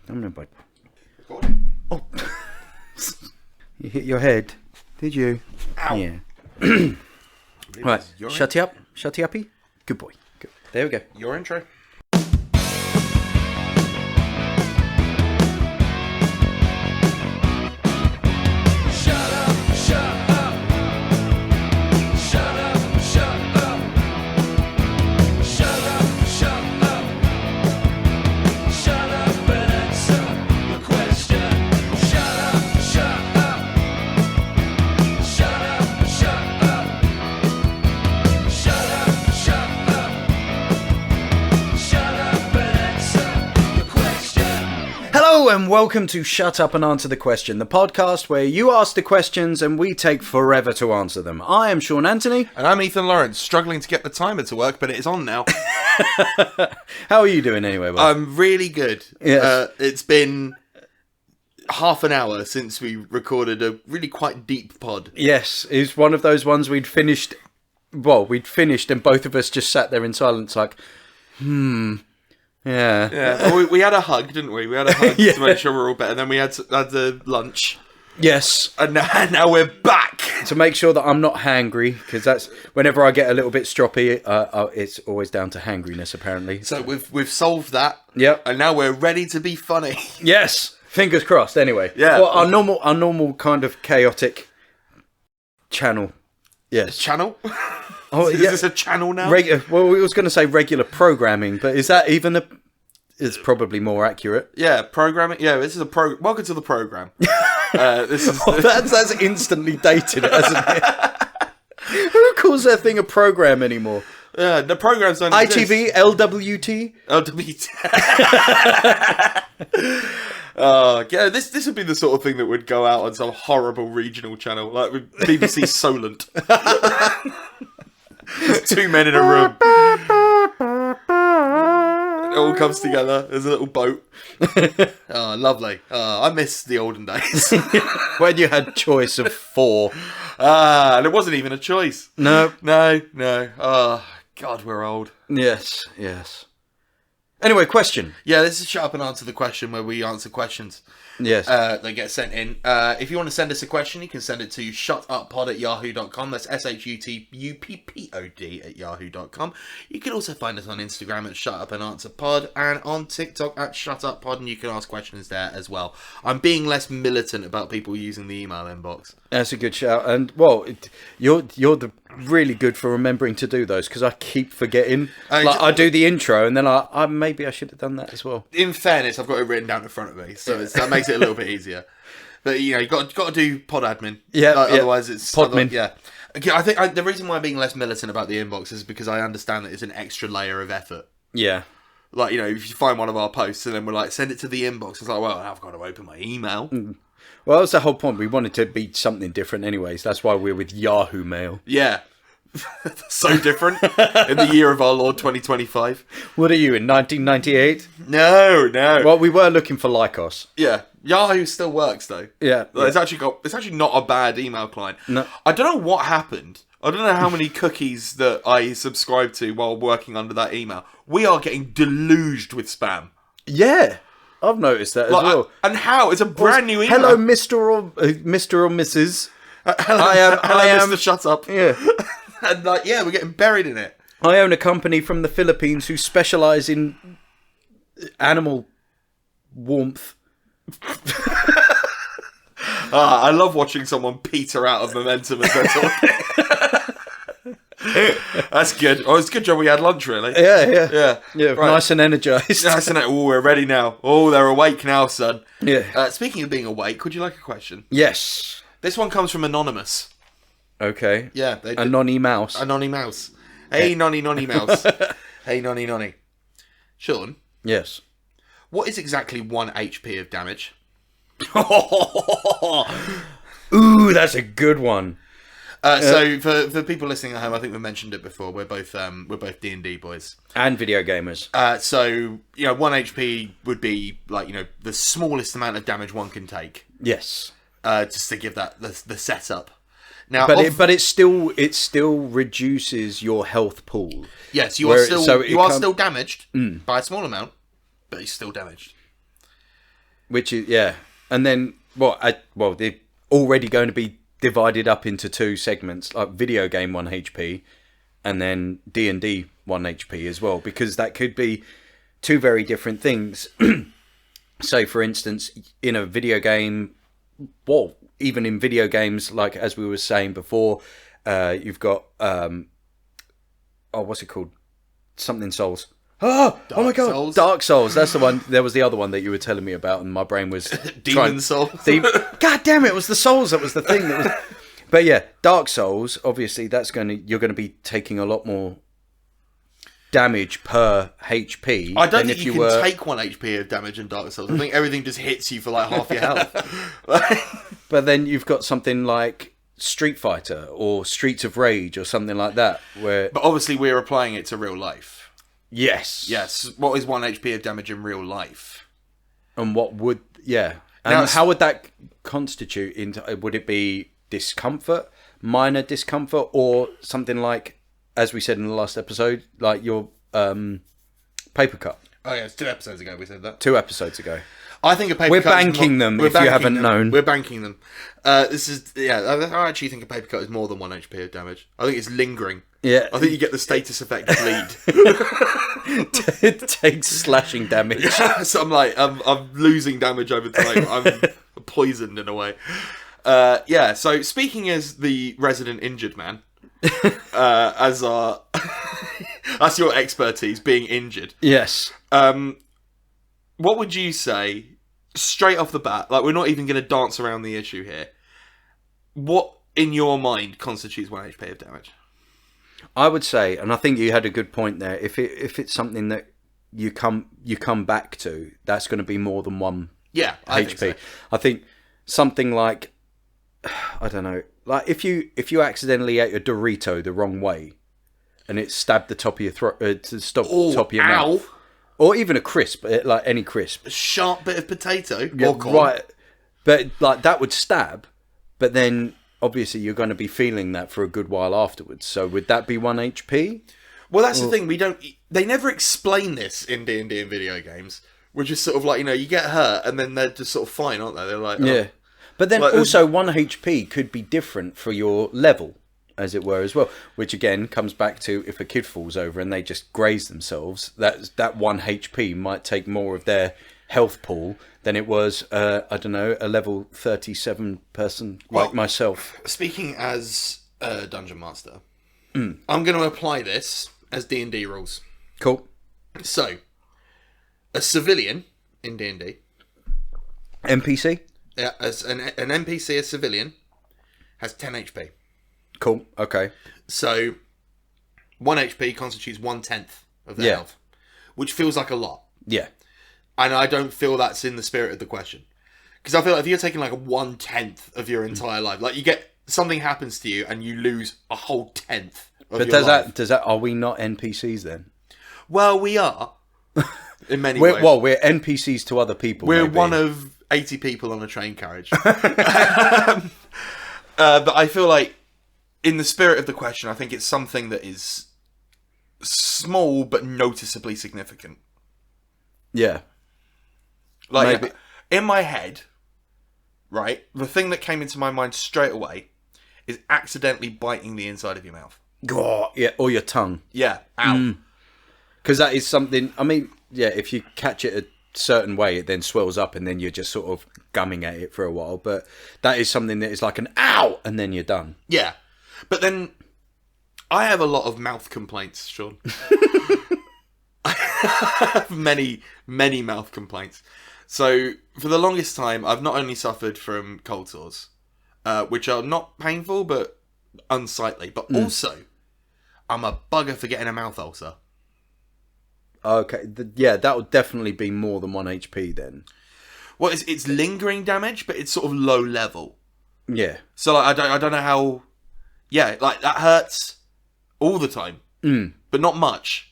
I'm gonna bite. Recording. Oh, you hit your head, did you? Ow. Yeah. Right, shutty up, shutty uppy. Good boy. Good. There we go. Your intro. Hello and welcome to Shut Up and Answer the Question, the podcast where you ask the questions and we take forever to answer them. I am Sean Anthony. And I'm Ethan Lawrence, struggling to get the timer to work, but it is on now. How are you doing anyway, bud? I'm really good. Yes. It's been half an hour since we recorded a really quite deep pod. Yes, it's one of those ones we'd finished and both of us just sat there in silence like, Yeah. Yeah, well, we had a hug, didn't we? We had a hug Yeah. to make sure we're all better. And then we had the lunch. Yes. And now we're back. To make sure that I'm not hangry, because that's whenever I get a little bit stroppy, it's always down to hangriness, apparently. So we've solved that. Yep. And now we're ready to be funny. Yes. Fingers crossed. Anyway. Yeah. Well, our normal kind of chaotic channel. Yes. Channel? Oh, Is yeah. this a channel now? Well, we was going to say regular programming, but is that even a? It's probably more accurate. Yeah, programming. Yeah, this is a welcome to the program. This is That's instantly dated, hasn't it? Who calls that thing a program anymore? the programs don't ITV, LWT. Yeah, this would be the sort of thing that would go out on some horrible regional channel, like with BBC Solent. There's two men in a room. It all comes together. There's a little boat. Oh, lovely. I miss the olden days. When you had choice of 4. And it wasn't even a choice. No. No. Oh, God, we're old. Yes. Anyway, question. Yeah, this is Shut Up and Answer the Question, where we answer questions. Yes. They get sent in. If you want to send us a question, you can send it to shutuppod@yahoo.com. That's SHUTUPPOD @yahoo.com. You can also find us on Instagram at Shut Up and Answer Pod, and on TikTok at Shut Up Pod, and you can ask questions there as well. I'm being less militant about people using the email inbox. That's a good shout. And, well, you're really good for remembering to do those, because I keep forgetting. I do the intro, and then I maybe I should have done that as well. In fairness, I've got it written down in front of me, so that makes it a little bit easier. But you got to do pod admin. Yeah. Otherwise, it's Podmin. Yeah. Okay, I think the reason why I'm being less militant about the inbox is because I understand that it's an extra layer of effort. Yeah. Like, if you find one of our posts and then we're like, send it to the inbox, it's like, well, I've got to open my email. Well, that's the whole point. We wanted to be something different anyways. That's why we're with Yahoo Mail. Yeah. So different in the year of our Lord 2025. What are you, in 1998? No. Well, we were looking for Lycos. Yeah. Yahoo still works though. Yeah. It's actually not a bad email client. No. I don't know what happened. I don't know how many cookies that I subscribed to while working under that email. We are getting deluged with spam. Yeah. I've noticed that as well. And how? It's a brand new email. Hello, Mr. or Mrs. Hello, Mr. Shut Up. Yeah. And we're getting buried in it. I own a company from the Philippines who specialise in animal warmth. I love watching someone peter out of momentum as they're talking. That's good. Oh, it's a good job we had lunch, really. Yeah. Right. Nice and energised. Oh, we're ready now. Oh, they're awake now, son. Yeah. Speaking of being awake, would you like a question? Yes. This one comes from Anonymous. Okay. Yeah. They a nonny mouse. A nonny mouse. Hey, nonny mouse. Hey, nonny. Sean? Yes. What is exactly 1 HP of damage? Ooh, that's a good one. So for people listening at home, I think we mentioned it before. We're both D&D boys and video gamers. So 1 HP would be the smallest amount of damage one can take. Yes. Just to give that the setup. Now, but it still reduces your health pool. Yes, you are still damaged by a small amount, but you're still damaged. Which is, yeah. And then, they're already going to be divided up into two segments, like video game 1 HP and then D&D 1 HP as well, because that could be two very different things. Say, for instance, in a video game, even in video games, like as we were saying before, you've got, what's it called? Something Souls. Oh my god, Souls. Dark Souls. That's the one. There was the other one that you were telling me about, and my brain was Demon Souls. God damn it! It was the Souls that was the thing. But yeah, Dark Souls. Obviously, you're going to be taking a lot more damage per HP. I don't think you can take 1 HP of damage in Dark Souls. I think everything just hits you for like half your health. But then you've got something like Street Fighter or Streets of Rage or something like that, where. But obviously, we're applying it to real life. Yes. What is 1 HP of damage in real life? And what would... Yeah. And how would that constitute into... Would it be discomfort, minor discomfort, or something like, as we said in the last episode, like your paper cut? Oh, yeah, it's 2 episodes ago we said that. 2 episodes ago. I think a paper We're cut banking them, if you haven't known. We're banking them. I actually think a paper cut is more than 1 HP of damage. I think it's lingering. Yeah. I think you get the status effect bleed. It takes slashing damage. So I'm losing damage over time. I'm poisoned in a way. So speaking as the resident injured man, as our... that's your expertise, being injured. Yes. What would you say, straight off the bat, like we're not even going to dance around the issue here, what in your mind constitutes 1 HP of damage? I would say, and I think you had a good point there, if it's something that you come back to, that's going to be more than 1 I HP. think so. I think something like, I don't know, like if you accidentally ate a Dorito the wrong way and it stabbed the top of your throat, top of your mouth. Or even a crisp, like any crisp. A sharp bit of potato or corn. Right. But like that would stab, but then obviously you're going to be feeling that for a good while afterwards. So would that be 1 HP? Well, that's the thing. They never explain this in D&D and video games. We're just sort of like, you get hurt and then they're just sort of fine, aren't they? They're like, yeah. But then also 1 HP could be different for your level, as it were, as well. Which again comes back to if a kid falls over and they just graze themselves, that 1 HP might take more of their health pool than it was, I don't know, a level 37 person like myself. Speaking as a dungeon master, I'm going to apply this as D&D rules. Cool. So, a civilian in D&D... NPC? Yeah, as an NPC, a civilian, has 10 HP. Cool, okay. So, 1 HP constitutes 1/10 of their health, which feels like a lot. Yeah. And I don't feel that's in the spirit of the question. Because I feel like if you're taking like a 1/10 of your entire life, like you get, something happens to you and you lose a whole 10th of your life. Does that, are we not NPCs then? Well, we are, in many ways. Well, we're NPCs to other people. We're maybe. one of 80 people on a train carriage. But I feel like, in the spirit of the question, I think it's something that is small but noticeably significant. Yeah. Like, maybe. In my head, right, the thing that came into my mind straight away is accidentally biting the inside of your mouth. God, yeah, or your tongue. Yeah, ow. Because that is something, I mean, yeah, if you catch it a certain way, it then swells up and then you're just sort of gumming at it for a while. But that is something that is like an ow, and then you're done. Yeah. But then, I have a lot of mouth complaints, Sean. I have many, many mouth complaints. So, for the longest time, I've not only suffered from cold sores, which are not painful, but unsightly, but also, I'm a bugger for getting a mouth ulcer. Okay, that would definitely be more than 1 HP then. Well, it's lingering damage, but it's sort of low level. Yeah. So, like, I don't know how... Yeah, like, that hurts all the time, but not much.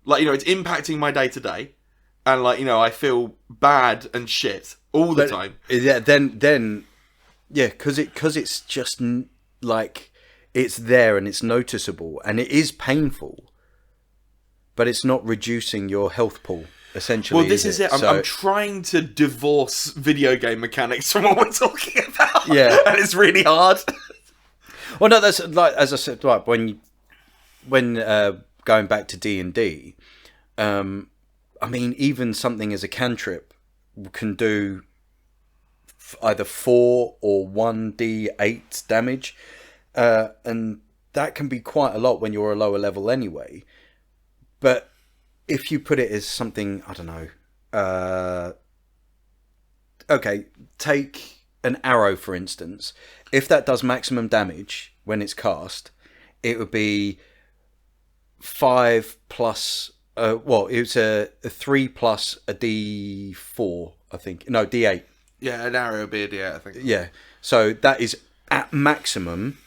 Like, it's impacting my day-to-day, and, like, I feel bad and shit all the time. Yeah, then yeah, because it's just, like, it's there and it's noticeable, and it is painful, but it's not reducing your health pool. essentially. Well, this is it. I'm trying to divorce video game mechanics from what we're talking about. Yeah. And it's really hard. Well, no, that's like, as I said, like when going back to D&D, I mean, even something as a cantrip can do either 4 or 1d8 damage, and that can be quite a lot when you're a lower level anyway. But if you put it as something, I don't know, okay, take an arrow for instance. If that does maximum damage when it's cast, it would be 5 plus. Well, it was a 3 plus a D4, I think. No, D8. Yeah, an arrow would be a D8, I think. Yeah. So that is at maximum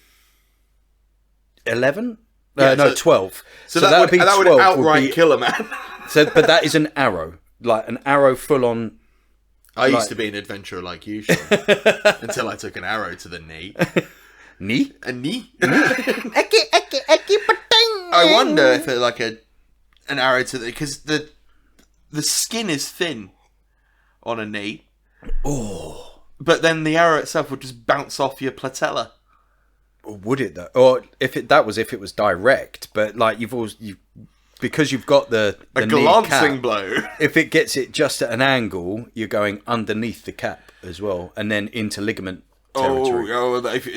11? No, 12. So that would be 12. That would outright kill a man. But that is an arrow. Like an arrow full on. I used to be an adventurer like you, Sean. Until I took an arrow to the knee. Knee? A knee? I wonder if it like an arrow to the... Because the skin is thin on a knee. Oh. But then the arrow itself would just bounce off your patella. Would it though? Or if it was direct, but like because you've got the glancing blow. If it gets it just at an angle, you're going underneath the cap as well, and then into ligament territory.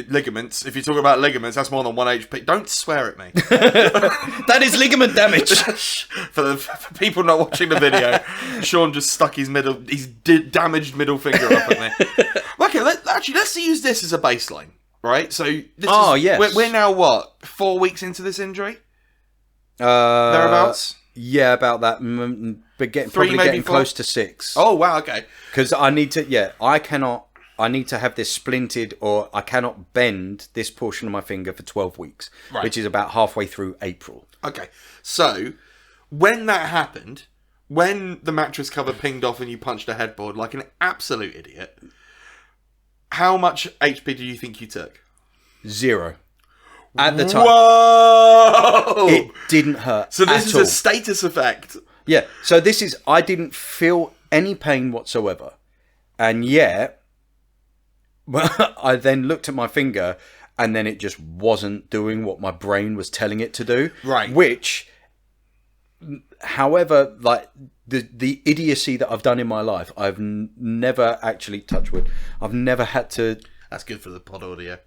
Ligaments. If you talk about ligaments, that's more than 1 HP. Don't swear at me. That is ligament damage. For people not watching the video, Sean just stuck his damaged middle finger up at me. Okay, let's use this as a baseline, right? So yes, we're now what, 4 weeks into this injury? Thereabouts. Yeah, about that. But probably getting close to 6. Oh wow, okay. Because I need to. Yeah, I need to have this splinted, or I cannot bend this portion of my finger for 12 weeks, right, which is about halfway through April. Okay, so when that happened, when the mattress cover pinged off and you punched a headboard like an absolute idiot, how much HP do you think you took? 0. At the time. Whoa! It didn't hurt. So this is a status effect. Yeah, so this is, I didn't feel any pain whatsoever. And yet, I then looked at my finger, and then it just wasn't doing what my brain was telling it to do. Right. Which, however, like the idiocy that I've done in my life, I've never actually, touch wood, I've never had to... That's good for the pod audio.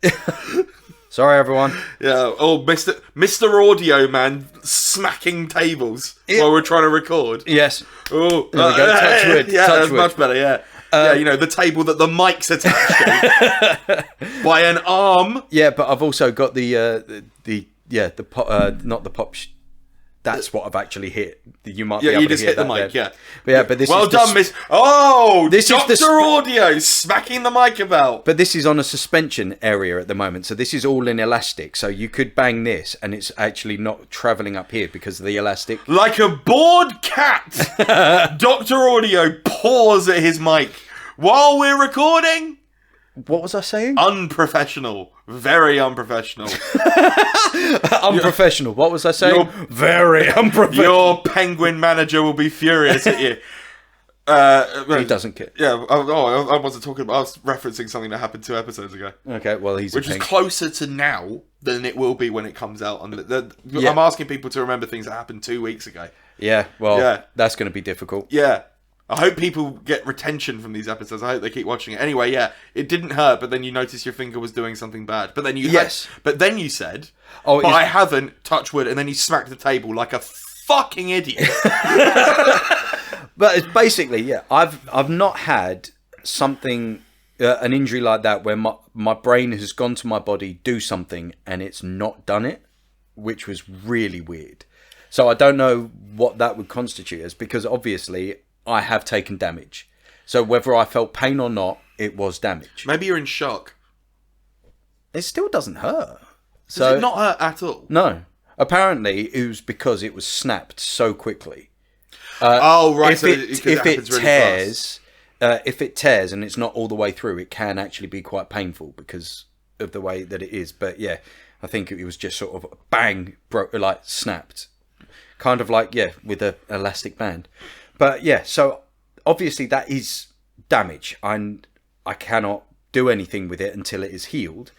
Sorry, everyone. Yeah. Oh, Mr. Audio Man smacking tables while we're trying to record. Yes. Oh, there we go. Touch wood. Yeah, touch that's wood. Much better. Yeah. Yeah, you know, the table that the mic's attached to by an arm. Yeah, but I've also got not the pop. That's what I've actually hit. You might be able you to just hear hit the that mic, then. yeah. But this well is done, Miss. Oh, this Dr. is the Audio smacking the mic about. But this is on a suspension area at the moment, so this is all in elastic. So you could bang this, and it's actually not travelling up here because of the elastic. Like a bored cat, Dr. Audio paws at his mic while we're recording. What was I saying? Unprofessional. Very unprofessional. Unprofessional. What was I saying? Very unprofessional. Your penguin manager will be furious at you. He doesn't care. Yeah. I wasn't talking about... I was referencing something that happened 2 episodes ago. Okay, well, which is closer to now than it will be when it comes out. I'm asking people to remember things that happened 2 weeks ago. Yeah, well, that's going to be difficult. Yeah. I hope people get retention from these episodes. I hope they keep watching it. Anyway, yeah, it didn't hurt, but then you noticed your finger was doing something bad. But then you you said, but I haven't, touch wood, and then you smacked the table like a fucking idiot. But it's basically, I've not had something, an injury like that where my brain has gone to my body, do something, and it's not done it, which was really weird. So I don't know what that would constitute as, because obviously I have taken damage. So whether I felt pain or not, it was damage. Maybe you're in shock. It still doesn't hurt. Does it not hurt at all? No. Apparently, it was because it was snapped so quickly. Right. If it tears and it's not all the way through, it can actually be quite painful because of the way that it is. But yeah, I think it was just sort of bang, snapped. Kind of like, with an elastic band. But yeah, so obviously that is damage, and I cannot do anything with it until it is healed.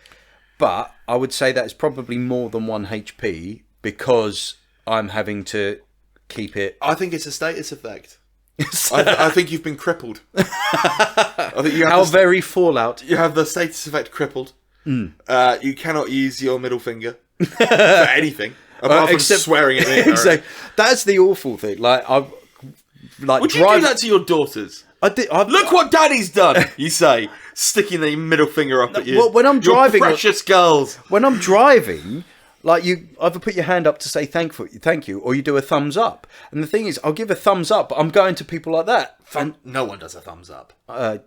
But I would say that it's probably more than 1 HP because I'm having to keep it. I think it's a status effect. I think you've been crippled. I think you have How very Fallout. You have the status effect crippled. You cannot use your middle finger for anything apart from swearing at me. Exactly. That's the awful thing. Like would you do that to your daughters? Look what Daddy's done. You say, sticking the middle finger up at you. Well, when I'm driving, your precious girls. When I'm driving, like, you either put your hand up to say thank you, or you do a thumbs up. And the thing is, I'll give a thumbs up, but I'm going to people like that. No one does a thumbs up.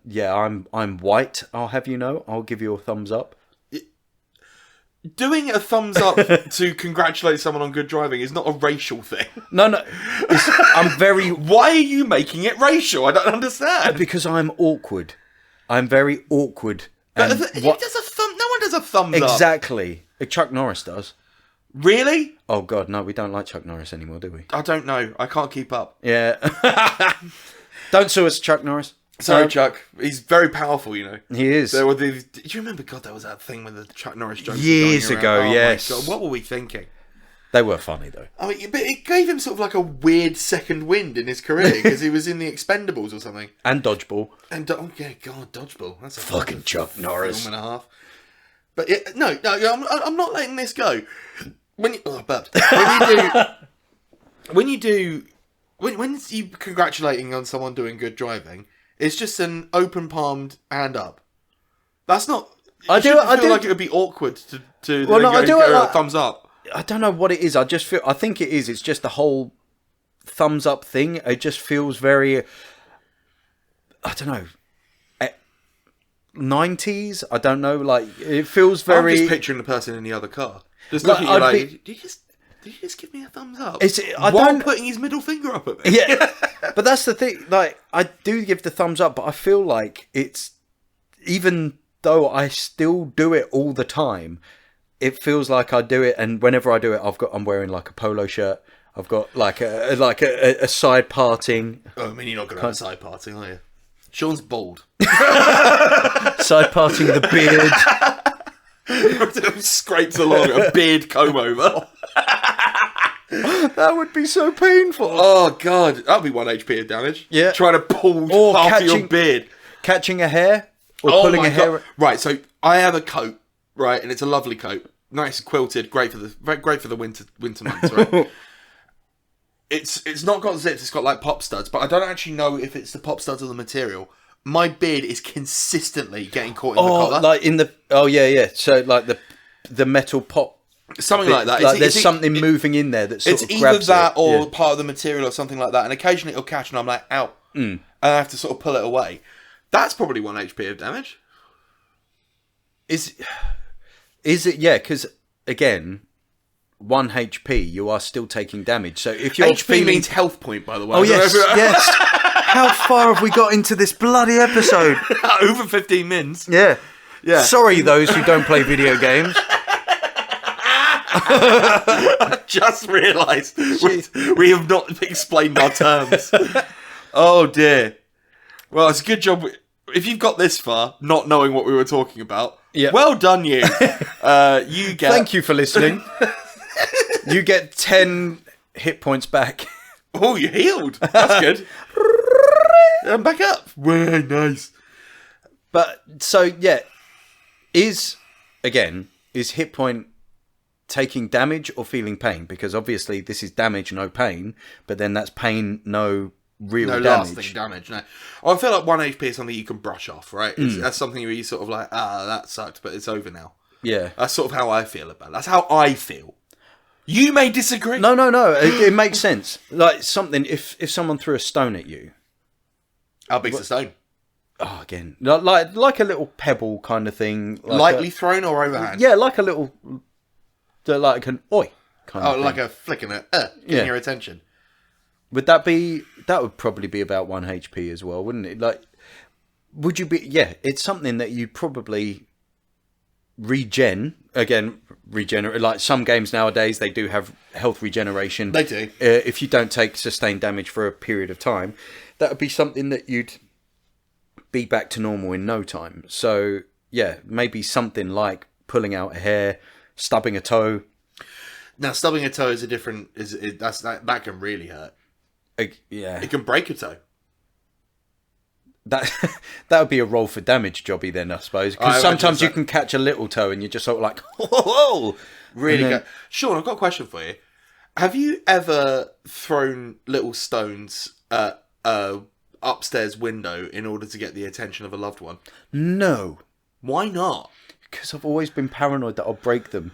Yeah, I'm white. I'll have you know. I'll give you a thumbs up. Doing a thumbs up to congratulate someone on good driving is not a racial thing. No. I'm very... Why are you making it racial? I don't understand. Because I'm awkward. I'm very awkward. And no one does a thumbs up. Exactly. Chuck Norris does. Really? Oh, God, no, we don't like Chuck Norris anymore, do we? I don't know. I can't keep up. Yeah. Don't sue us, Chuck Norris. Sorry, Chuck. He's very powerful, you know. He is. Do you remember, God, there was that thing with the Chuck Norris jokes? Years ago, yes. My God, what were we thinking? They were funny, though. I mean, but it gave him sort of like a weird second wind in his career because he was in the Expendables or something. And Dodgeball. Oh, yeah, God, Dodgeball. That's a fucking Chuck Norris. Film and a half. But no, I'm not letting this go. When you congratulating on someone doing good driving, it's just an open palmed hand up. That's not. I do like it would be awkward to a thumbs up. I don't know what it is. I think it is. It's just the whole thumbs up thing. It just feels very. I don't know. 90s. I don't know. Like, it feels very. I'm just picturing the person in the other car. Just looking at you like, did you just give me a thumbs up? While putting his middle finger up at me. Yeah, but that's the thing. Like, I do give the thumbs up, but I feel like it's, even though I still do it all the time, it feels like I do it, and whenever I do it, I'm wearing like a polo shirt. I've got like a side parting. Oh, I mean, you're not going to have a side parting, are you? Sean's bald. Side parting the beard. Scrapes along a beard comb over. That would be so painful. Oh, God. That would be 1 HP of damage. Yeah. Trying to pull half of your beard. Catching a hair. Or pulling a hair. Right, so I have a coat, right, and it's a lovely coat. Nice quilted, great for the winter months, right? It's not got zips, it's got like pop studs, but I don't actually know if it's the pop studs or the material. My beard is consistently getting caught in the collar. Like in the... Oh, yeah. So, like, the metal pop... Something like that. Like there's something moving in there that sort of grabs it. It's either that or part of the material or something like that. And occasionally it'll catch and I'm like, ow. And I have to sort of pull it away. That's probably 1 HP of damage. Is it? Yeah, because, again, 1 HP, you are still taking damage. So if you're HP means health point, by the way. Oh, yes. How far have we got into this bloody episode? Over 15 mins. Yeah. Sorry, those who don't play video games. I just realised we have not explained our terms. Oh dear. Well, it's a good job. If you've got this far, not knowing what we were talking about, well done you. You get... Thank you for listening. You get 10 hit points back. Oh, you healed. That's good. I'm back up. Very nice. But, so, yeah. Is hit point taking damage or feeling pain? Because obviously this is damage, no pain, but then that's pain, no real damage. No lasting damage, no. I feel like 1 HP is something you can brush off, right? That's something where you sort of like, that sucked, but it's over now. Yeah. That's sort of how I feel about it. That's how I feel. You may disagree. No. It makes sense. Like something, if someone threw a stone at you. How big's the stone? Oh, again, like a little pebble kind of thing. Lightly thrown or overhand? Yeah, like a little, like an oi kind of thing. Like a flick and getting your attention. That would probably be about 1 HP as well, wouldn't it? Like, would you be? Yeah, it's something that you probably regenerate. Like some games nowadays, they do have health regeneration. They do. If you don't take sustained damage for a period of time, that would be something that you'd be back to normal in no time. So yeah, maybe something like pulling out a hair, stubbing a toe. Now, stubbing a toe is a different. That can really hurt. Yeah, It can break a toe. that would be a roll for damage jobby then, I suppose. Because sometimes you can catch a little toe and you're just sort of like, whoa, really good. Sean, I've got a question for you. Have you ever thrown little stones at a upstairs window in order to get the attention of a loved one? No. Why not? Because I've always been paranoid that I'll break them.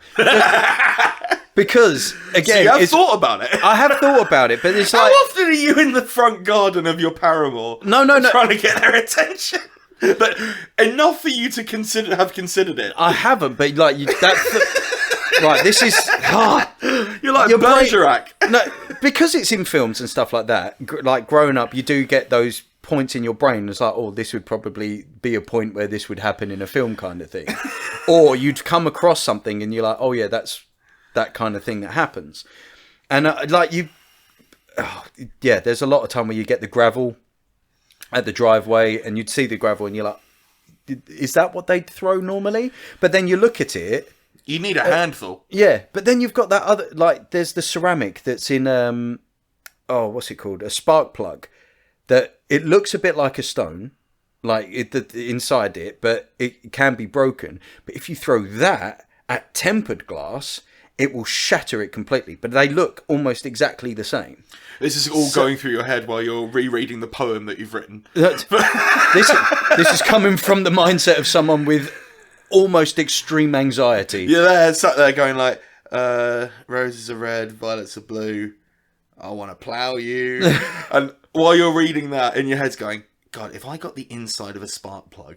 Because, again... So you have thought about it? I have thought about it, but it's How like... often are you in the front garden of your paramour? No. Trying to get their attention? But enough for you to have considered it. I haven't, but like... Right, this is... You're like Bergerac. No, because it's in films and stuff like that, like growing up, you do get those points in your brain. It's like, oh, this would probably be a point where this would happen in a film kind of thing. Or you'd come across something and you're like, oh yeah, that's that kind of thing that happens. And there's a lot of time where you get the gravel at the driveway and you'd see the gravel and you're like, is that what they'd throw normally? But then you look at it, you need a handful. Yeah, but then you've got that other, like, there's the ceramic that's in, what's it called? A spark plug. That it looks a bit like a stone, like inside it, but it can be broken. But if you throw that at tempered glass, it will shatter it completely. But they look almost exactly the same. This is all going through your head while you're rereading the poem that you've written. This is coming from the mindset of someone with almost extreme anxiety. You're there, sat there going like, roses are red, violets are blue, I want to plough you. And while you're reading that, in your head's going, God, if I got the inside of a spark plug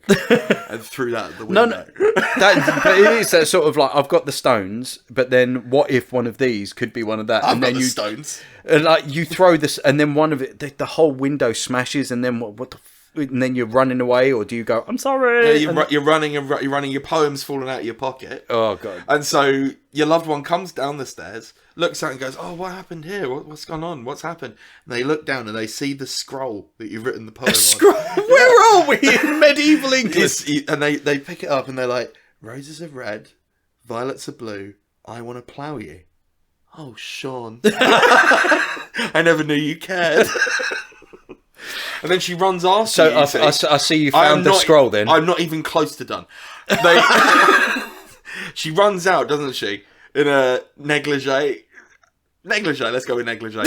and threw that at the window. But it is that sort of like, I've got the stones, but then what if one of these could be one of that? I've got the stones. Like you throw this, and then one of it, the whole window smashes, and then what the and then you're running away, or do you go, I'm sorry? Yeah, you're running, your poem's falling out of your pocket. Oh, God. And so your loved one comes down the stairs, looks out and goes, oh, what happened here? What's gone on? What's happened? And they look down and they see the scroll that you've written the poem on. Where are we? In medieval English? And they pick it up and they're like, roses are red, violets are blue, I want to plough you. Oh, Sean. I never knew you cared. And then she runs after you. So I see you found the scroll then. I'm not even close to done. She runs out, doesn't she? In a negligee. Let's go with negligee.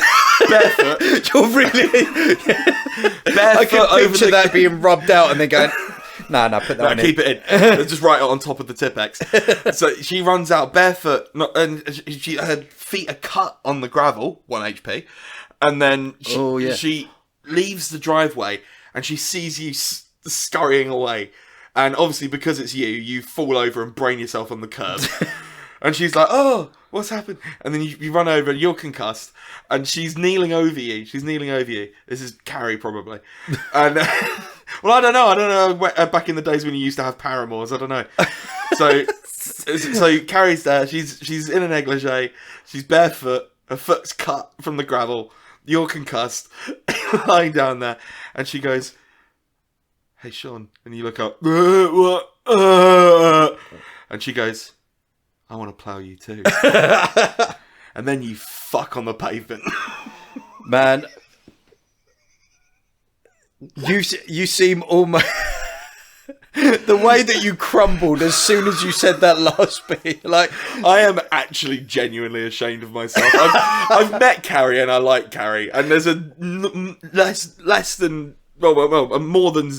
Barefoot. You're really... Barefoot. I can picture that being rubbed out and then going... No, put that in. Keep it in. Just write it on top of the Tipp-Ex. So she runs out barefoot, and her feet are cut on the gravel, 1 HP. And then she leaves the driveway and she sees you scurrying away. And obviously, because it's you fall over and brain yourself on the curb. And she's like, oh, what's happened? And then you run over and you're concussed. And she's kneeling over you. This is Carrie, probably. And, well, I don't know. Back in the days when you used to have paramours, I don't know. So Carrie's there. She's in a negligee. She's barefoot. Her foot's cut from the gravel. You're concussed. Lying down there. And she goes, hey, Sean. And you look up. What? And she goes, I want to plough you too. And then you fuck on the pavement. Man, you seem almost... The way that you crumbled as soon as you said that last bit, like... I am actually genuinely ashamed of myself. I've met Carrie and I like Carrie, and there's a less than... Well, more than...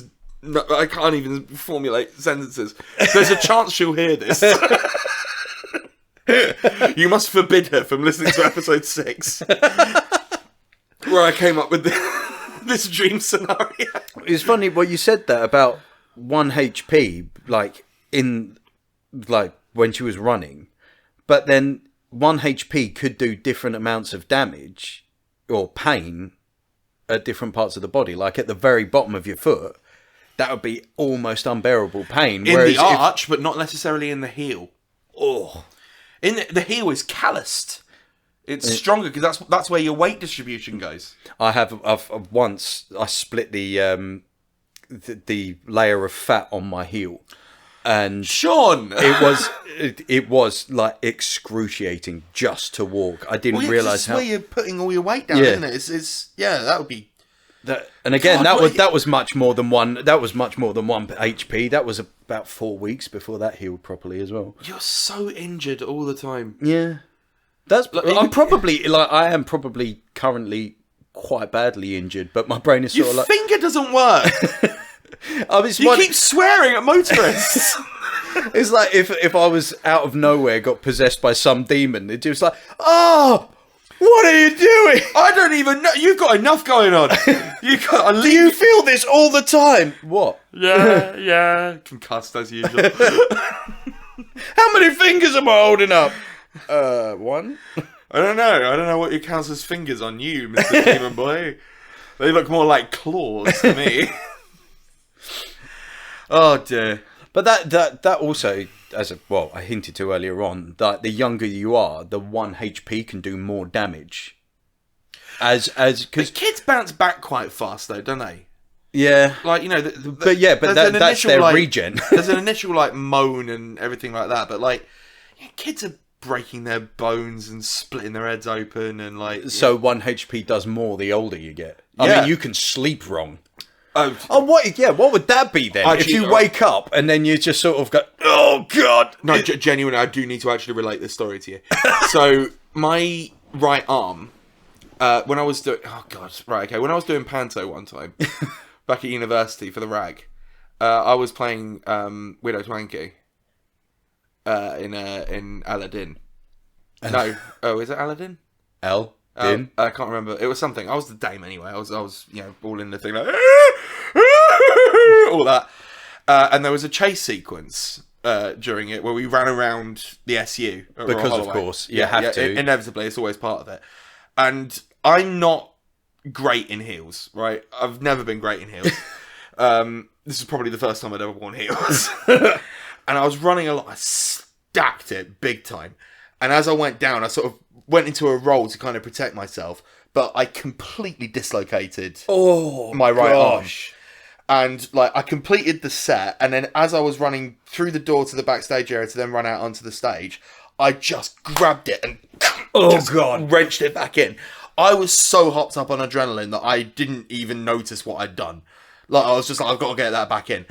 I can't even formulate sentences. There's a chance she'll hear this. You must forbid her from listening to episode 6, where I came up with this dream scenario. It's funny what you said there about 1 HP, like when she was running, but then 1 HP could do different amounts of damage or pain at different parts of the body. Like at the very bottom of your foot, that would be almost unbearable pain. In the arch, but not necessarily in the heel. Oh, In the heel is calloused. It's stronger because that's where your weight distribution goes. I've once I split the layer of fat on my heel, and Sean, it was like excruciating just to walk. I didn't realize how. Where you're putting all your weight down, isn't it? It's that would be. And again, that was much more than one. That was much more than 1 HP. That was about 4 weeks before that healed properly as well. You're so injured all the time. Yeah, I am probably currently quite badly injured, but my brain is sort of like your finger doesn't work. You keep swearing at motorists. It's like if I was out of nowhere, got possessed by some demon, it's just like, oh. What are you doing? I don't even know. You've got enough going on. Do you feel this all the time? What? Yeah. Concussed as usual. How many fingers am I holding up? One. I don't know what you counts as fingers on you, Mr. Demon Boy. They look more like claws to me. Oh dear. But that also, I hinted to earlier on, that the younger you are, the 1 HP can do more damage. Because kids bounce back quite fast though, don't they? Yeah. Like, you know, that's their regen. There's an initial like moan and everything like that, but like kids are breaking their bones and splitting their heads open and like. So 1 HP does more the older you get. I mean, you can sleep wrong. Oh, what? Yeah, what would that be then? If you wake up and then you just sort of go, oh god! No, genuinely, I do need to actually relate this story to you. So my right arm, when I was doing, when I was doing panto one time back at university for the rag, I was playing Widow Twanky in Aladdin. No, is it Aladdin? Din? I can't remember. It was something. I was the dame anyway. I was all in the thing like all that. And there was a chase sequence during it where we ran around the SU because of course you have to. Inevitably, it's always part of it. And I'm not great in heels, right? I've never been great in heels. This is probably the first time I'd ever worn heels. And I was running a lot. I stacked it big time. And as I went down, I sort of went into a roll to kind of protect myself, but I completely dislocated my right arm. And like I completed the set, and then as I was running through the door to the backstage area to then run out onto the stage, I just grabbed it and wrenched it back in. I was so hopped up on adrenaline that I didn't even notice what I'd done. Like I was just like, I've got to get that back in.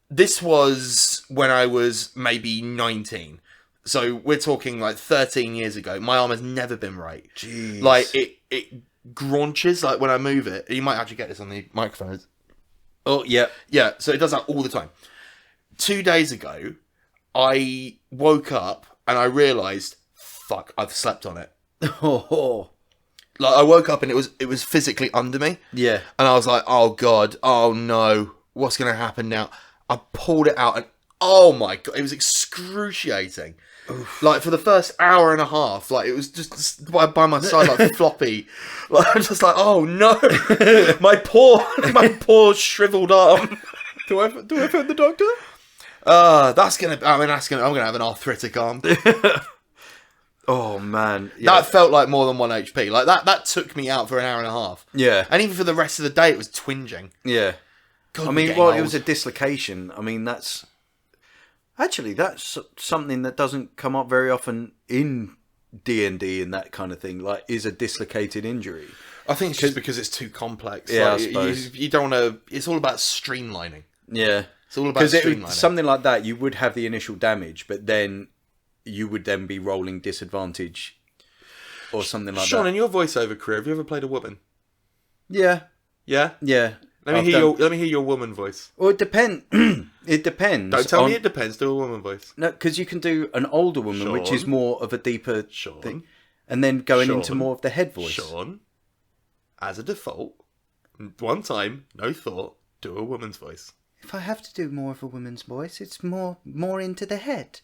This was when I was maybe 19. So we're talking like 13 years ago. My arm has never been right. Jeez. Like it graunches like when I move it. You might actually get this on the microphone. Oh, yeah. Yeah, so it does that all the time. 2 days ago, I woke up and I realised, fuck, I've slept on it. Like I woke up and it was physically under me. Yeah. And I was like, oh God, oh no, what's going to happen now? I pulled it out and oh my God, it was excruciating. Oof. Like for the first hour and a half, like it was just by my side, like floppy. Like I'm just like, oh no, my poor shriveled arm. Do I phone the doctor? I'm gonna have an arthritic arm. Oh man, yeah. That felt like more than 1 HP. Like that took me out for an hour and a half. Yeah, and even for the rest of the day, it was twinging. Yeah, God, I mean, well, it was a dislocation. I mean, that's something that doesn't come up very often in D&D and that kind of thing. Like, is a dislocated injury. I think it's just because it's too complex. Yeah, like, I suppose. You don't want to. It's all about streamlining. Yeah, it's all about streamlining. Something like that, you would have the initial damage, but then you would then be rolling disadvantage or something like that. Sean, in your voiceover career, have you ever played a woman? Yeah. Yeah? Yeah. Let me hear your woman voice. Well, it depends. It depends. Don't tell me it depends. Do a woman voice. No, because you can do an older woman, Sean. which is more of a deeper Sean. thing, and then going Sean. into more of the head voice. Sean, as a default, one time, no thought, do a woman's voice. If I have to do more of a woman's voice, it's more into the head.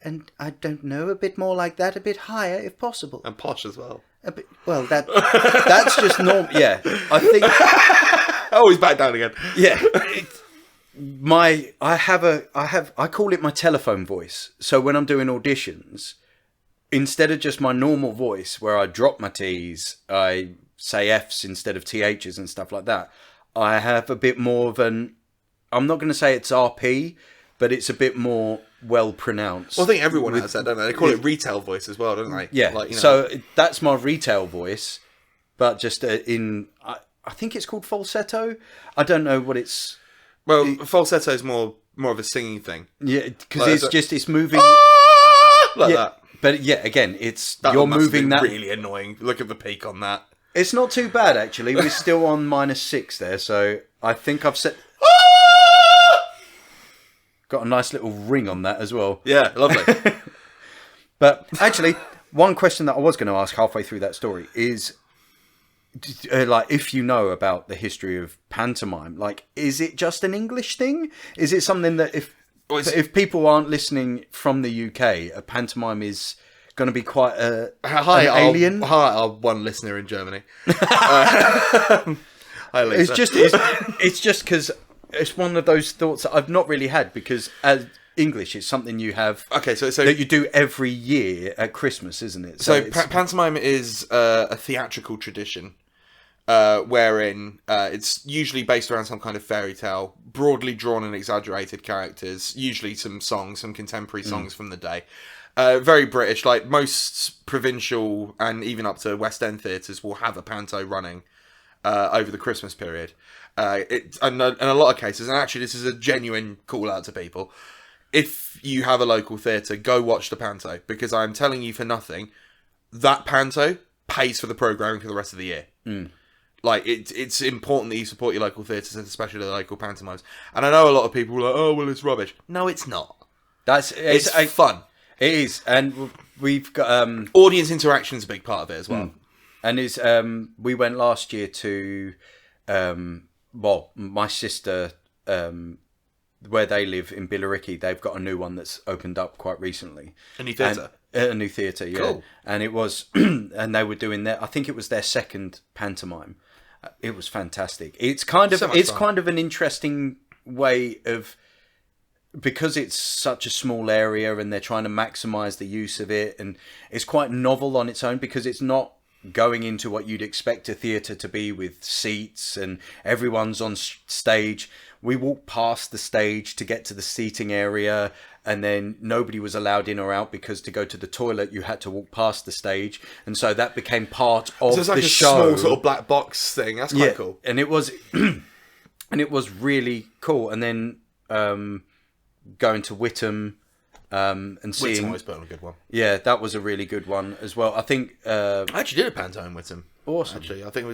And I don't know, a bit more like that, a bit higher if possible. And posh as well. A bit, well, that's just normal. Yeah, I think. Oh, he's back down again. Yeah, I call it my telephone voice. So when I'm doing auditions, instead of just my normal voice where I drop my T's, I say F's instead of TH's and stuff like that, I have a bit more of an, I'm not going to say it's RP, but it's a bit more well pronounced. Well, I think everyone has that, don't they? They call it retail voice as well, don't they? Yeah. Like, So that's my retail voice, but just I think it's called falsetto. I don't know what it's. Well, falsetto is more of a singing thing. Yeah, because it's moving like that. But yeah, again, you're moving that. Really annoying. Look at the peak on that. It's not too bad actually. We're still on -6 there, so I think I've set. Got a nice little ring on that as well. Yeah, lovely. But actually, one question that I was going to ask halfway through that story is, like, if you know about the history of pantomime, like, is it just an English thing? Is it something that if people aren't listening from the UK, a pantomime is going to be quite an alien? Hi, our one listener in Germany. Hi, Lisa. It's just because it's one of those thoughts that I've not really had, because as English is something you have so that you do every year at Christmas, isn't it? So pantomime is a theatrical tradition wherein it's usually based around some kind of fairy tale, broadly drawn and exaggerated characters, usually some contemporary songs from the day. Very British, like most provincial and even up to West End theatres will have a panto running over the Christmas period. In a lot of cases, and actually this is a genuine call out to people, if you have a local theatre, go watch the panto, because I'm telling you for nothing, that panto pays for the programming for the rest of the year. Like, it's important that you support your local theatres, and especially the local pantomimes. And I know a lot of people are like, oh, well, it's rubbish. No, it's not. It's fun. It is, and we've got audience interaction is a big part of it as well. And we went last year to my sister, where they live in Billericay, they've got a new one that's opened up quite recently. A new theatre? A new theatre, yeah. Cool. And it was, and they were doing I think it was their second pantomime. It was fantastic. It's kind of an interesting way of, because it's such a small area and they're trying to maximise the use of it, and it's quite novel on its own, because it's not going into what you'd expect a theatre to be, with seats and everyone's on stage. We walked past the stage to get to the seating area, and then nobody was allowed in or out, because to go to the toilet you had to walk past the stage, and so that became part of so it's like the a show. Small sort of black box thing. That's quite cool. And it was and it was really cool. And then going to Whittam and seeing Whittam always put on a good one. Yeah, that was a really good one as well. I think I actually did a panto in Whittam. Awesome. Actually, I think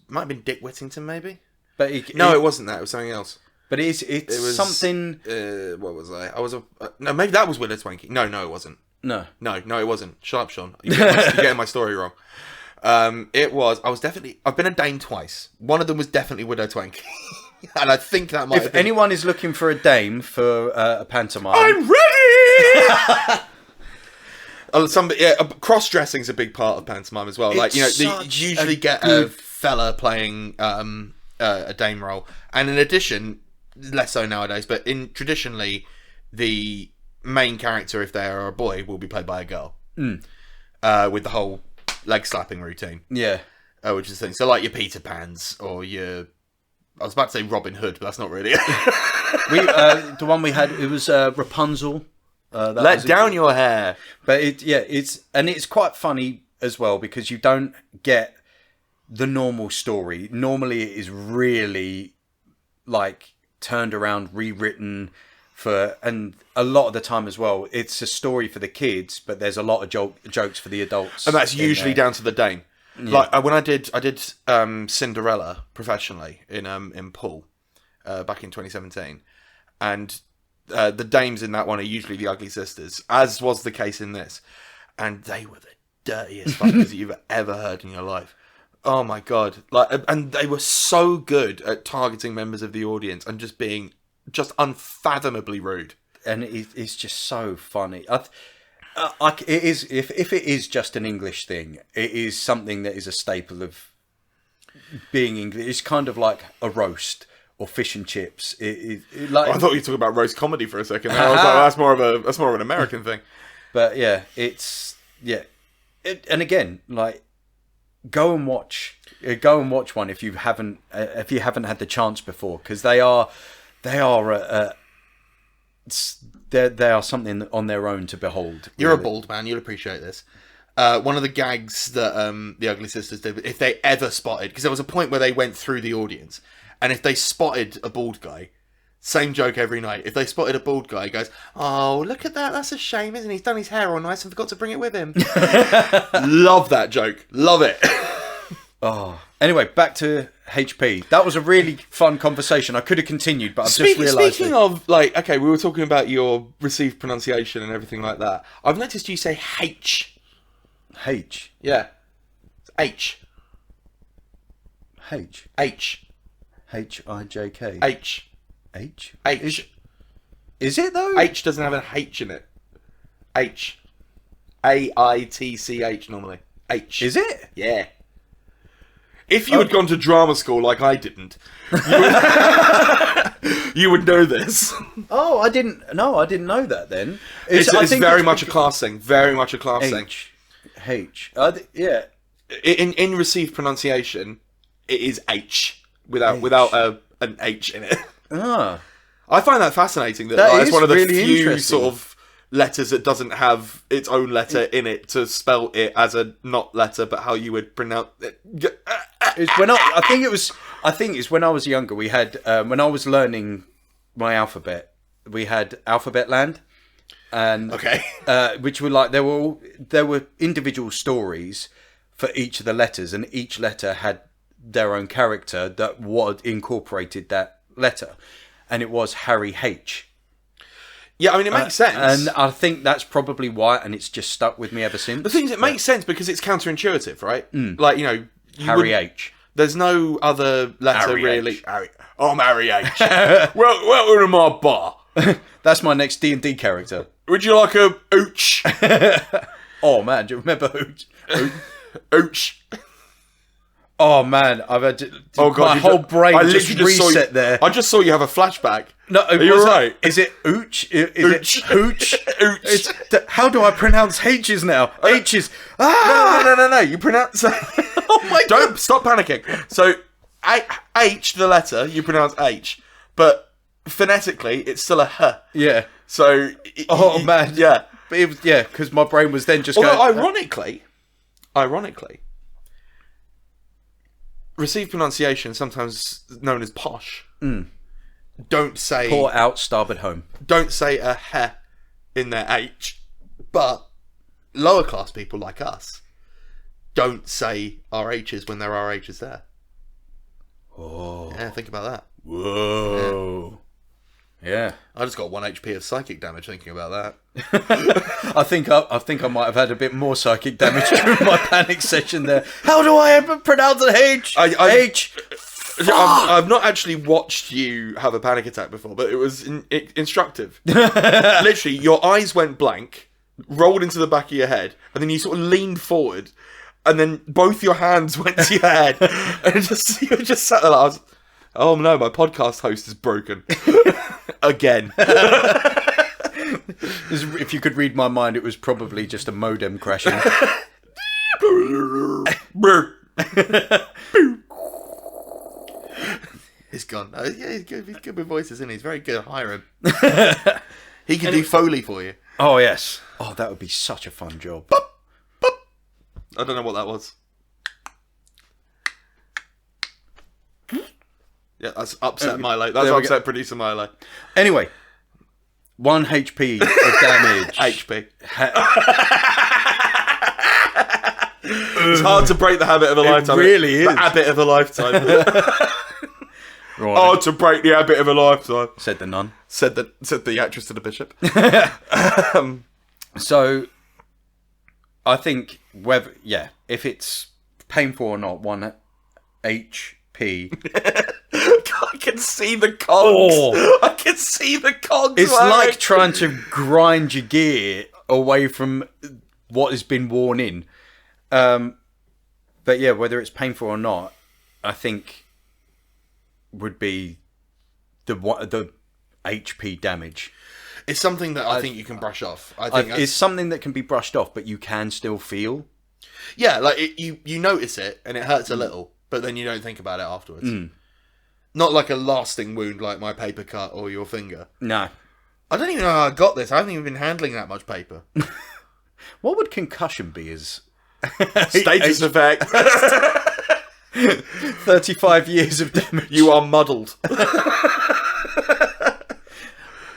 might have been Dick Whittington, maybe. But it wasn't that. It was something else. But it was something. What was I? I was no. Maybe that was Willow Twanky. No, it wasn't. No, it wasn't. Shut up, Sean. You're getting my story wrong. It was. I've been a dame twice. One of them was definitely Widow Twanky, and I think that might. If anyone is looking for a dame for a pantomime, I'm ready. Cross dressing is a big part of pantomime as well. Like, you usually get a fella playing a dame role, and in addition, less so nowadays, but traditionally, the main character, if they are a boy, will be played by a girl, with the whole leg slapping routine. Yeah, which is the thing. So, like your Peter Pans or your, I was about to say Robin Hood, but that's not really. The one we had, it was Rapunzel. Let down your hair. But it's quite funny as well, because you don't get the normal story. Normally, it is really like turned around, rewritten and a lot of the time as well, it's a story for the kids, but there's a lot of jokes for the adults, and that's usually down to the dame. Yeah. Like when I did Cinderella professionally in Poole back in 2017, and the dames in that one are usually the ugly sisters, as was the case in this, and they were the dirtiest fuckers that you've ever heard in your life. Oh my god! And they were so good at targeting members of the audience and just being unfathomably rude. And it's just so funny. It is if it is just an English thing, it is something that is a staple of being English. It's kind of like a roast or fish and chips. Like, I thought you were talking about roast comedy for a second. I was like, that's more of an American thing. But yeah, and again, like, go and watch one if you haven't had the chance before, because they are something on their own to behold. You're a bald man. You'll appreciate this. One of the gags that the Ugly Sisters did, if they ever spotted, because there was a point where they went through the audience, and if they spotted a bald guy, same joke every night. If they spotted a bald guy, he goes, "Oh, look at that! That's a shame, isn't he? He's done his hair all nice and forgot to bring it with him." Love that joke. Love it. Oh. Anyway, back to HP. That was a really fun conversation. I could have continued, but I've just realised. Speaking of, like, okay, we were talking about your received pronunciation and everything like that. I've noticed you say H. H. Yeah. H. H. H. H-I-J-K. H. H? H. Is it, though? H doesn't have an H in it. H. A-I-T-C-H normally. H. Is it? Yeah. If you had gone to drama school like I didn't, you would know this. Oh, I didn't know that then. It's very much a class thing. Very much a class thing. H. Yeah. In received pronunciation, it is H without an H in it. Ah. I find that fascinating. That it's is one of the really few interesting. sort of letters that doesn't have its own letter in it to spell it as a not letter, but how you would pronounce it. It's when I think it's when I was younger. We had when I was learning my alphabet, we had Alphabet Land, and Okay. which were like there were individual stories for each of the letters, and each letter had their own character that incorporated that letter, and it was Harry H. Yeah, I mean, it makes sense. And I think that's probably why, and it's just stuck with me ever since. The thing is, it makes sense because it's counterintuitive, right? Like, you know... Harry H. There's no other letter Harry really... H. I'm Harry H. Welcome to my bar. That's my next D&D character. Would you like a ooch? Oh, man, do you remember Ooch? Ooch. Oh, man, I've had Oh, God, my whole brain just reset there. I just saw you have a flashback. No, Are you right? Is it Ooch? Is Ooch. it Hooch? Ooch. How do I pronounce H's now? H's. Ah! No. You pronounce... Oh my God. Don't stop panicking. So, H, the letter, you pronounce H. But phonetically, it's still a H. Yeah. So... Oh, man. Yeah. But it was, because my brain was then just Although, going... ironically, received pronunciation, sometimes known as posh, don't say... Port out, starboard home. Don't say a he in their H. But lower class people like us don't say RHs when there are H's there. Oh. Yeah, think about that. Whoa. Yeah. I just got 1 HP of psychic damage thinking about that. I think I might have had a bit more psychic damage during my panic session there. How do I ever pronounce an H? H. I've not actually watched you have a panic attack before, but it was instructive. Literally, your eyes went blank, rolled into the back of your head, and then you sort of leaned forward, and then both your hands went to your head, and you just sat there like, oh no, my podcast host is broken. Again. If you could read my mind, it was probably just a modem crashing. He's gone. Yeah, he's good with voices, isn't he? He's very good. Hire him. He can do Foley for you. Oh, yes. Oh, that would be such a fun job. I don't know what that was. Yeah, that's upset Milo. That's upset producer Milo. Anyway, 1 HP of damage. HP. It's hard to break the habit of a lifetime. It really is. The habit of a lifetime. Right. Hard to break the habit of a lifetime. Said the nun. Said the actress to the bishop. So, I think if it's painful or not, 1 HP. I can see the cogs. Oh. I can see the cogs. It's like trying to grind your gear away from what has been worn in. But yeah, whether it's painful or not, I think would be the HP damage. It's something that I think you can brush off. I think It's something that can be brushed off, but you can still feel. Yeah, like you notice it and it hurts a little, but then you don't think about it afterwards. Not like a lasting wound like my paper cut or your finger. No. I don't even know how I got this. I haven't even been handling that much paper. What would concussion be as Status effect. 35 years of damage? You are muddled.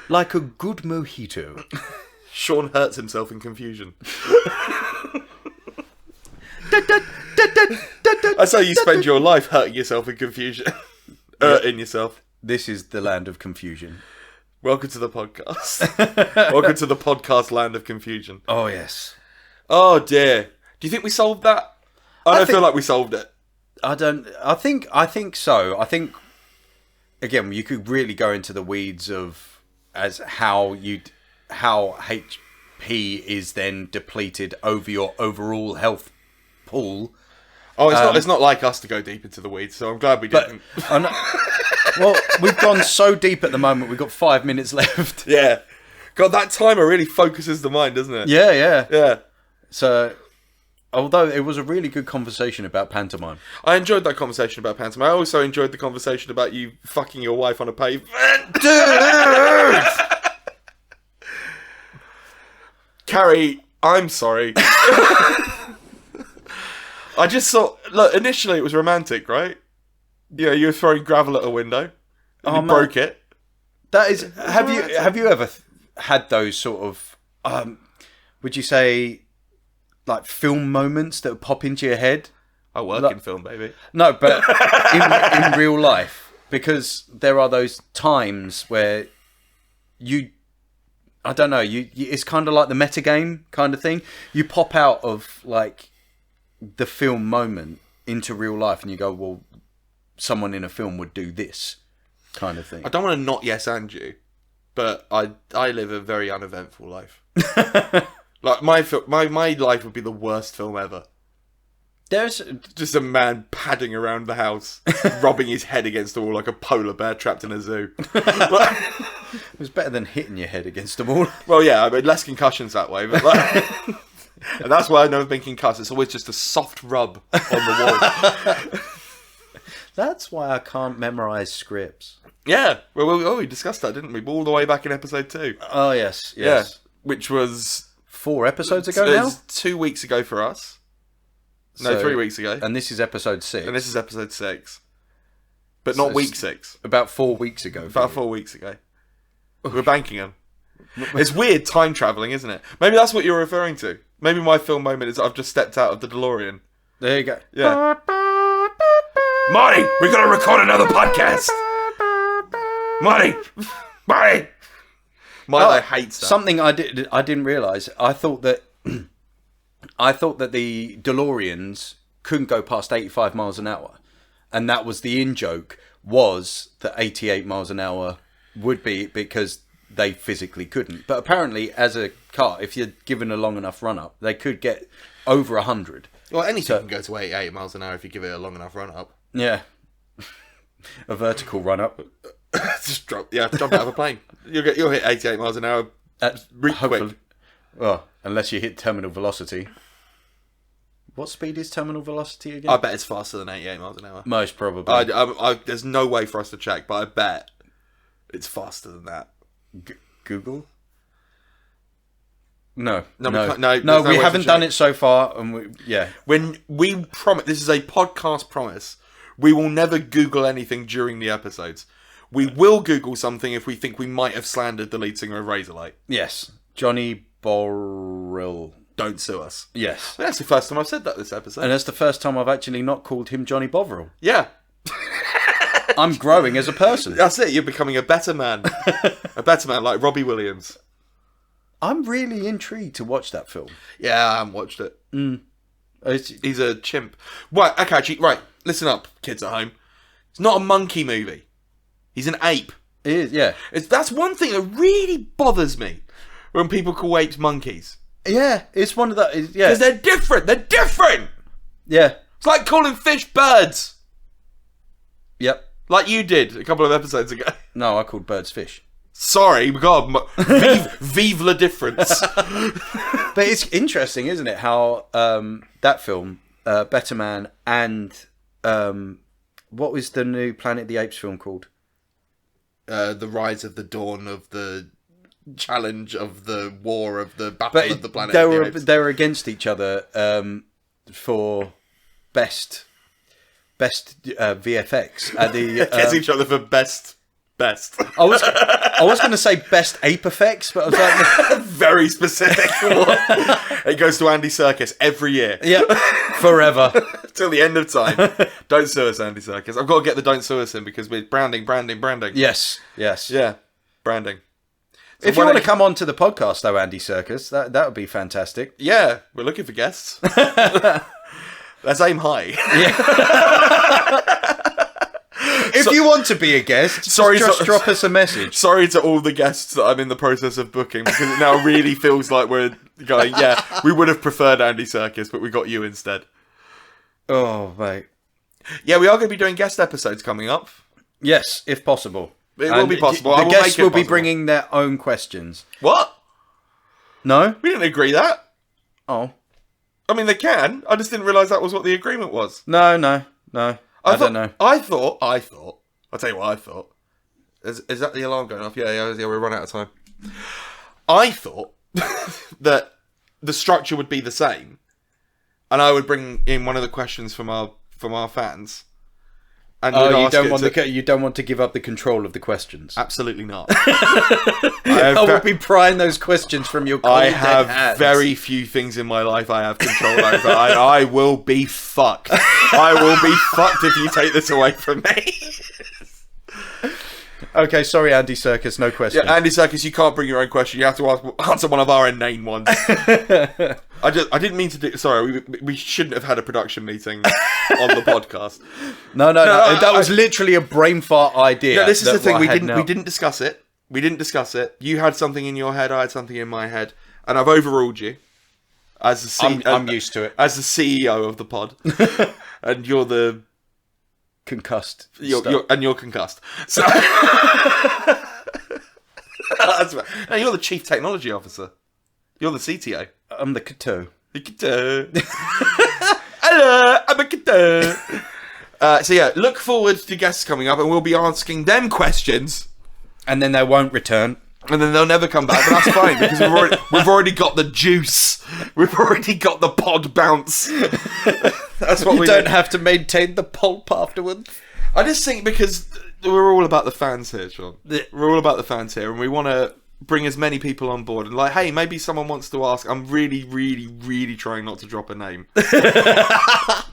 Like a good mojito. Sean hurts himself in confusion. That's how you spend your life, hurting yourself in confusion. Hurting yourself. This is the land of confusion. Welcome to the podcast. Welcome to the podcast land of confusion. Oh, yes. Oh, dear. Do you think we solved that? I don't feel like we solved it. I think so. I think, again, you could really go into the weeds of how HP is then depleted over your overall health pool. Oh, it's not like us to go deep into the weeds, so I'm glad we didn't. Well, we've gone so deep at the moment. We've got 5 minutes left. Yeah. God, that timer really focuses the mind, doesn't it? Yeah. So, although it was a really good conversation about pantomime. I enjoyed that conversation about pantomime. I also enjoyed the conversation about you fucking your wife on a pavement. Dude! Carrie, I'm sorry. I just thought, look, initially it was romantic, right? Yeah, you were throwing gravel at a window. And you broke it. That is. Have you ever had those sort of? Would you say, like film moments that pop into your head? I work in film, baby. No, but in real life, because there are those times where I don't know. It's kind of like the metagame kind of thing. You pop out of like the film moment into real life, and you go, well, someone in a film would do this kind of thing. I don't want to not yes and you, but I live a very uneventful life. Like my life would be the worst film ever. There's just a man padding around the house, rubbing his head against the wall like a polar bear trapped in a zoo. It was better than hitting your head against the wall. Well, yeah, I mean, less concussions that way, but and that's why I've never been concussed. It's always just a soft rub on the wall. That's why I can't memorise scripts. Yeah, well, we discussed that, didn't we? All the way back in episode 2. Oh, yes. Yeah, which was 4 episodes ago now? 2 weeks ago for us. No, 3 weeks ago. And this is episode 6. And this is episode 6. But not week 6. About 4 weeks ago. About 4 weeks ago. We're banking them. It's weird time travelling, isn't it? Maybe that's what you're referring to. Maybe my film moment is I've just stepped out of the DeLorean. There you go. Yeah. Marty, we're going to record another podcast. Marty. I hate that. Something I didn't realise. I thought that the DeLoreans couldn't go past 85 miles an hour. And that was the in-joke, was that 88 miles an hour would be because they physically couldn't. But apparently, as a car, if you're given a long enough run-up, they could get over 100. Well, anything can go to 88 miles an hour if you give it a long enough run-up. Yeah. A vertical run-up. Just jump out of a plane. You'll hit 88 miles an hour quick. Well, unless you hit terminal velocity. What speed is terminal velocity again? I bet it's faster than 88 miles an hour. Most probably. There's no way for us to check, but I bet it's faster than that. Google? No, we haven't done it so far, and when we promise, this is a podcast promise. We will never Google anything during the episodes. We will Google something if we think we might have slandered the lead singer of Razorlight. Yes, Johnny Borrell. Don't sue us. Yes, that's the first time I've said that this episode, and that's the first time I've actually not called him Johnny Bovril. Yeah. I'm growing as a person. That's it. You're becoming a better man. A better man like Robbie Williams. I'm really intrigued to watch that film. Yeah, I haven't watched it. He's a chimp. Right, okay, actually, right. Listen up, kids at home. It's not a monkey movie. He's an ape. It is, yeah. That's one thing that really bothers me when people call apes monkeys. Yeah, it's one of the... Yeah. Because they're different. They're different. Yeah. It's like calling fish birds. Yep. Like you did a couple of episodes ago. No, I called birds fish. Sorry, God, vive la difference. But it's interesting, isn't it, how that film, Better Man, and what was the new Planet of the Apes film called? The Rise of the Dawn of the Challenge of the War of the Battle of the Planet of the Apes. They were against each other for best VFX at the against each other for best. I was going to say best ape effects, but I was like very specific. It goes to Andy Serkis every year. Yeah, forever till the end of time. Don't sue us, Andy Serkis. I've got to get the don't sue us in because we're branding. Yes. Yeah, branding. So if you want to come on to the podcast, though, Andy Serkis, that would be fantastic. Yeah, we're looking for guests. Let's aim high. Yeah. If you want to be a guest, just drop us a message. Sorry to all the guests that I'm in the process of booking, because it now really feels like we're going, yeah, we would have preferred Andy Serkis, but we got you instead. Oh, mate. Yeah, we are going to be doing guest episodes coming up. Yes, if possible. It will be possible. The guests will be bringing their own questions. What? No? We didn't agree that. Oh. I mean, they can. I just didn't realise that was what the agreement was. No. I don't know. I thought. I'll tell you what I thought. Is that the alarm going off? Yeah, we're running out of time. I thought that the structure would be the same, and I would bring in one of the questions from our fans. And you don't want to give up the control of the questions. Absolutely not. I will be prying those questions from your cold I dead have hands. very few things in my life I have control over. I will be fucked. I will be fucked if you take this away from me. Okay, sorry, Andy Serkis, no question. Yeah, Andy Serkis, you can't bring your own question. You have to answer one of our inane ones. I didn't mean to do. Sorry, we shouldn't have had a production meeting on the podcast. No. That was literally a brain fart idea. No, this is the thing. We didn't discuss it. You had something in your head. I had something in my head, and I've overruled you. I'm used to it as the CEO of the pod, and you're the concussed. You're concussed. So no, you're the chief technology officer. You're the CTO. I'm the Kato. Hello, I'm a Kato. So yeah, look forward to guests coming up, and we'll be asking them questions, and then they won't return, and then they'll never come back. But that's fine because we've already got the juice. We've already got the pod bounce. That's what we don't have to maintain the pulp afterwards. I just think because we're all about the fans here, Sean. We're all about the fans here, and we want to bring as many people on board. And like, hey, maybe someone wants to ask. I'm really, really, really trying not to drop a name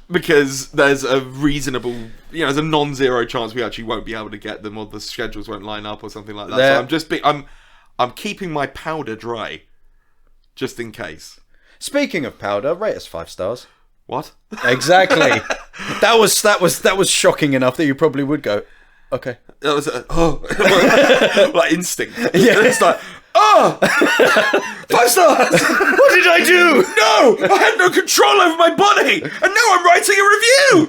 because there's a reasonable, there's a non-zero chance we actually won't be able to get them, or the schedules won't line up, or something like that. So I'm keeping my powder dry, just in case. Speaking of powder, rate us 5 stars. What? Exactly. That was shocking enough that you probably would go, okay. That was like instinct. Yeah, it's like, 5 stars. What did I do? No, I had no control over my body, and now I'm writing a review.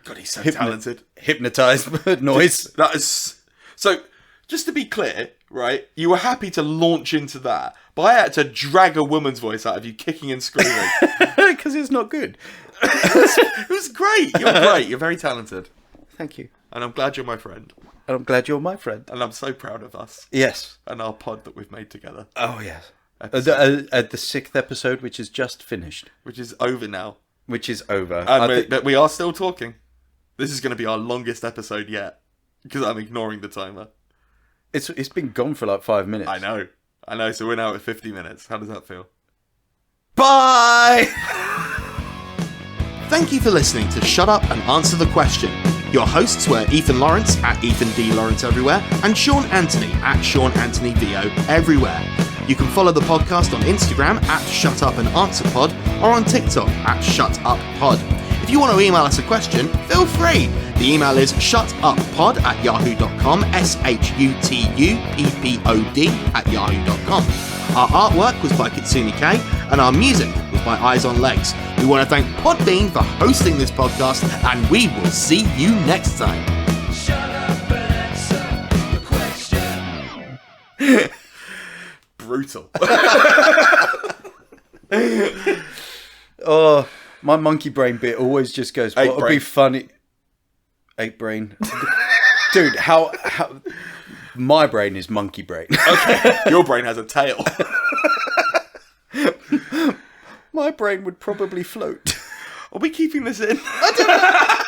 God, he's so talented. Hypnotized noise. That is so. Just to be clear, right? You were happy to launch into that, but I had to drag a woman's voice out of you, kicking and screaming because it's not good. It was great. You're great. You're very talented. Thank you. And I'm glad you're my friend. And I'm glad you're my friend. And I'm so proud of us. Yes. And our pod that we've made together. Oh, yes. The 6th episode, which is just finished. Which is over now. But we are still talking. This is going to be our longest episode yet. Because I'm ignoring the timer. It's been gone for like 5 minutes. I know. So we're now at 50 minutes. How does that feel? Bye! Thank you for listening to Shut Up and Answer the Question. Your hosts were Ethan Lawrence at Ethan D. Lawrence everywhere, and Sean Anthony at Sean Anthony VO everywhere. You can follow the podcast on Instagram at Shut Up and Answer Pod, or on TikTok at Shut Up Pod. If you want to email us a question, feel free. The email is shutuppod@yahoo.com, SHUTUPPOD @yahoo.com. Our artwork was by Kitsune Kei, and our music was by Eyes on Legs. We want to thank Podbean for hosting this podcast, and we will see you next time. Shut up and answer the question. Brutal. Oh, my monkey brain bit always just goes, Ape what would brain. be funny? Ape brain. Dude, how my brain is monkey brain. Okay, your brain has a tail. My brain would probably float. Are we keeping this in? I don't know.